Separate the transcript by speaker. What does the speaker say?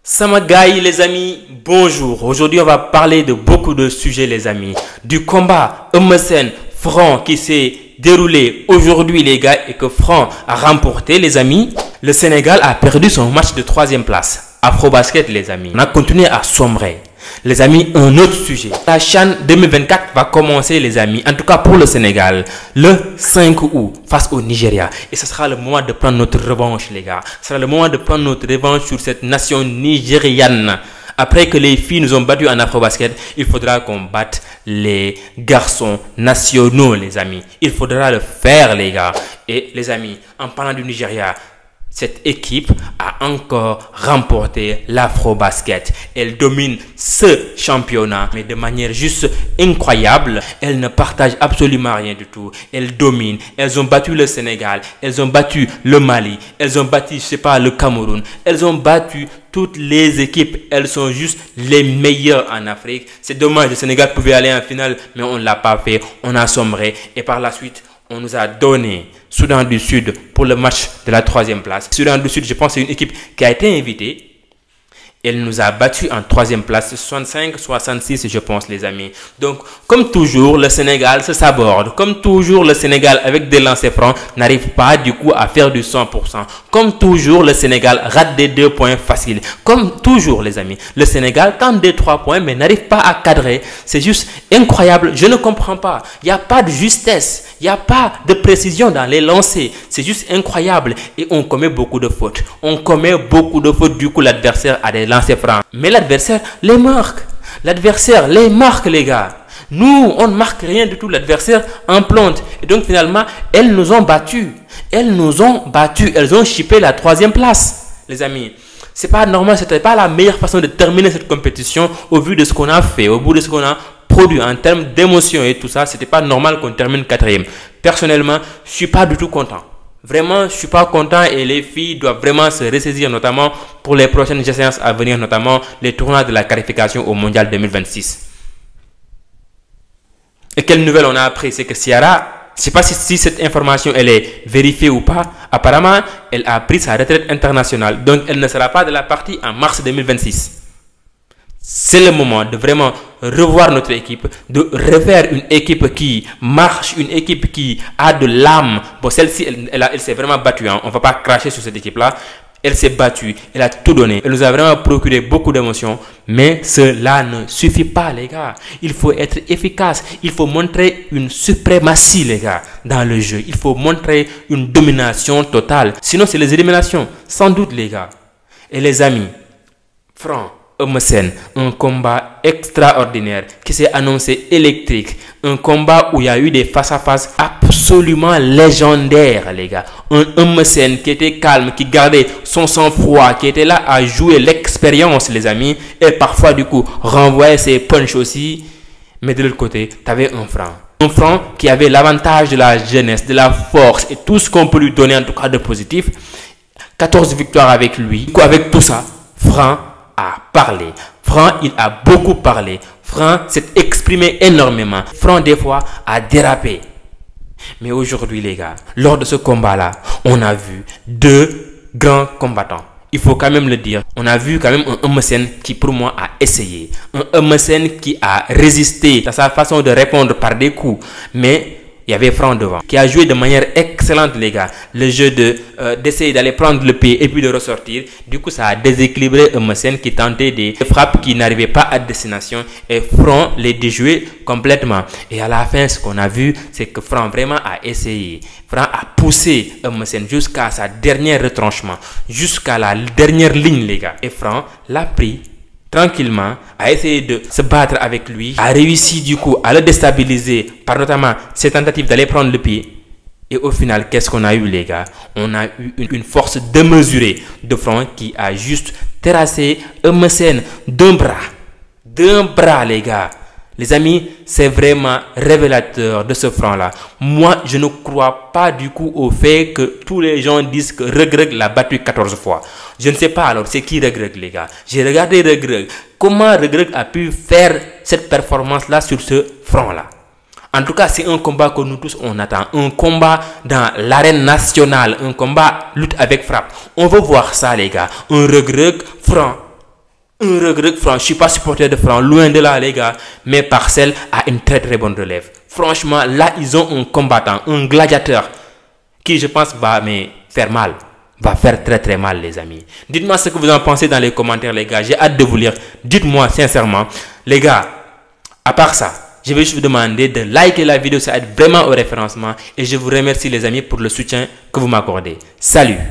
Speaker 1: Samagaï les amis, bonjour. Aujourd'hui on va parler de beaucoup de sujets les amis. Du combat Eumeu Sène Franc qui s'est déroulé aujourd'hui les gars et que Franc a remporté les amis. Le Sénégal a perdu son match de 3e place. Afrobasket les amis. On a continué à sombrer. Les amis, un autre sujet. La CHAN 2024 va commencer les amis, en tout cas pour le Sénégal, le 5 août face au Nigeria. Et ce sera le moment de prendre notre revanche les gars. Ce sera le moment de prendre notre revanche sur cette nation nigériane. Après que les filles nous ont battus en Afrobasket, il faudra qu'on batte les garçons nationaux les amis. Il faudra le faire les gars. Et les amis, en parlant du Nigeria, cette équipe a encore remporté l'Afrobasket. Elle domine ce championnat, mais de manière juste incroyable. Elle ne partage absolument rien du tout. Elle domine. Elles ont battu le Sénégal. Elles ont battu le Mali. Elles ont battu, je sais pas, le Cameroun. Elles ont battu toutes les équipes. Elles sont juste les meilleures en Afrique. C'est dommage, le Sénégal pouvait aller en finale, mais on ne l'a pas fait. On a sombré. Et par la suite, on nous a donné Soudan du Sud pour le match de la 3e place. Soudan du Sud, je pense, c'est une équipe qui a été invitée. Elle nous a battu en 3e place, 65-66, je pense, les amis. Donc, comme toujours, le Sénégal se saborde. Comme toujours, le Sénégal, avec des lancers francs, n'arrive pas, du coup, à faire du 100%. Comme toujours, le Sénégal rate des 2 points faciles. Comme toujours, les amis. Le Sénégal tente des 3 points, mais n'arrive pas à cadrer. C'est juste incroyable. Je ne comprends pas. Il n'y a pas de justesse. Il n'y a pas de précision dans les lancers. C'est juste incroyable. Et on commet beaucoup de fautes. On commet beaucoup de fautes. Du coup, l'adversaire a des lancers francs. Mais l'adversaire les marque. L'adversaire les marque, les gars. Nous, on ne marque rien du tout. L'adversaire en plante. Et donc, finalement, elles nous ont battus. Elles nous ont battus. Elles ont chippé la 3e place, les amis. C'est pas normal. C'était pas la meilleure façon de terminer cette compétition au vu de ce qu'on a fait, au bout de ce qu'on a produit en termes d'émotion et tout ça. C'était pas normal qu'on termine 4e. Personnellement, je suis pas du tout content. Vraiment, je suis pas content et les filles doivent vraiment se ressaisir, notamment pour les prochaines séances à venir, notamment les tournois de la qualification au Mondial 2026. Et quelle nouvelle on a appris, c'est que Ciara, je sais pas si cette information elle est vérifiée ou pas, apparemment elle a pris sa retraite internationale, donc elle ne sera pas de la partie en mars 2026. C'est le moment de vraiment revoir notre équipe, de refaire une équipe qui marche, une équipe qui a de l'âme. Bon, celle-ci, elle s'est vraiment battue. Hein. On ne va pas cracher sur cette équipe-là. Elle s'est battue, elle a tout donné. Elle nous a vraiment procuré beaucoup d'émotions. Mais cela ne suffit pas, les gars. Il faut être efficace. Il faut montrer une suprématie, les gars, dans le jeu. Il faut montrer une domination totale. Sinon, c'est les éliminations. Sans doute, les gars. Et les amis, Franc, Eumeu Sène, un combat extraordinaire qui s'est annoncé électrique. Un combat où il y a eu des face-à-face absolument légendaires, les gars. Un Eumeu Sène qui était calme, qui gardait son sang-froid, qui était là à jouer l'expérience, les amis. Et parfois, du coup, renvoyait ses punches aussi. Mais de l'autre côté, tu avais un Franc. Un Franc qui avait l'avantage de la jeunesse, de la force et tout ce qu'on peut lui donner en tout cas de positif. 14 victoires avec lui. Du coup, avec tout ça, Franc a parlé. Franc, il a beaucoup parlé. Franc s'est exprimé énormément. Franc, des fois, a dérapé. Mais aujourd'hui, les gars, lors de ce combat-là, on a vu 2 grands combattants. Il faut quand même le dire. On a vu quand même un Eumeu Sène qui, pour moi, a essayé. Un Eumeu Sène qui a résisté à sa façon de répondre par des coups. Mais il y avait Franc devant, qui a joué de manière excellente, les gars. Le jeu d'essayer d'aller prendre le pied et puis de ressortir. Du coup, ça a déséquilibré Eumeu Sène qui tentait des frappes qui n'arrivaient pas à destination. Et Franc les déjouait complètement. Et à la fin, ce qu'on a vu, c'est que Franc vraiment a essayé. Franc a poussé Eumeu Sène jusqu'à sa dernière retranchement, jusqu'à la dernière ligne, les gars. Et Franc l'a pris tranquillement, a essayé de se battre avec lui, a réussi du coup à le déstabiliser par notamment ses tentatives d'aller prendre le pied. Et au final, qu'est-ce qu'on a eu, les gars? On a eu une force démesurée de Franc qui a juste terrassé Eumeu Sène d'un bras, les gars. Les amis, c'est vraiment révélateur de ce Franc-là. Moi, je ne crois pas du coup au fait que tous les gens disent que Reug Reug l'a battu 14 fois. Je ne sais pas alors, c'est qui Reug Reug, les gars? J'ai regardé Reug Reug. Comment Reug Reug a pu faire cette performance-là sur ce Franc-là? En tout cas, c'est un combat que nous tous on attend. Un combat dans l'arène nationale. Un combat lutte avec frappe. On veut voir ça, les gars. Un Reug Reug Franc. Un Reug, franchement, je suis pas supporter de Franc, loin de là les gars, mais Parcelles a une très très bonne relève. Franchement, là ils ont un combattant, un gladiateur, qui je pense va faire mal. Va faire très très mal les amis. Dites-moi ce que vous en pensez dans les commentaires les gars, j'ai hâte de vous lire. Dites-moi sincèrement, les gars, à part ça, je vais juste vous demander de liker la vidéo, ça aide vraiment au référencement et je vous remercie les amis pour le soutien que vous m'accordez. Salut!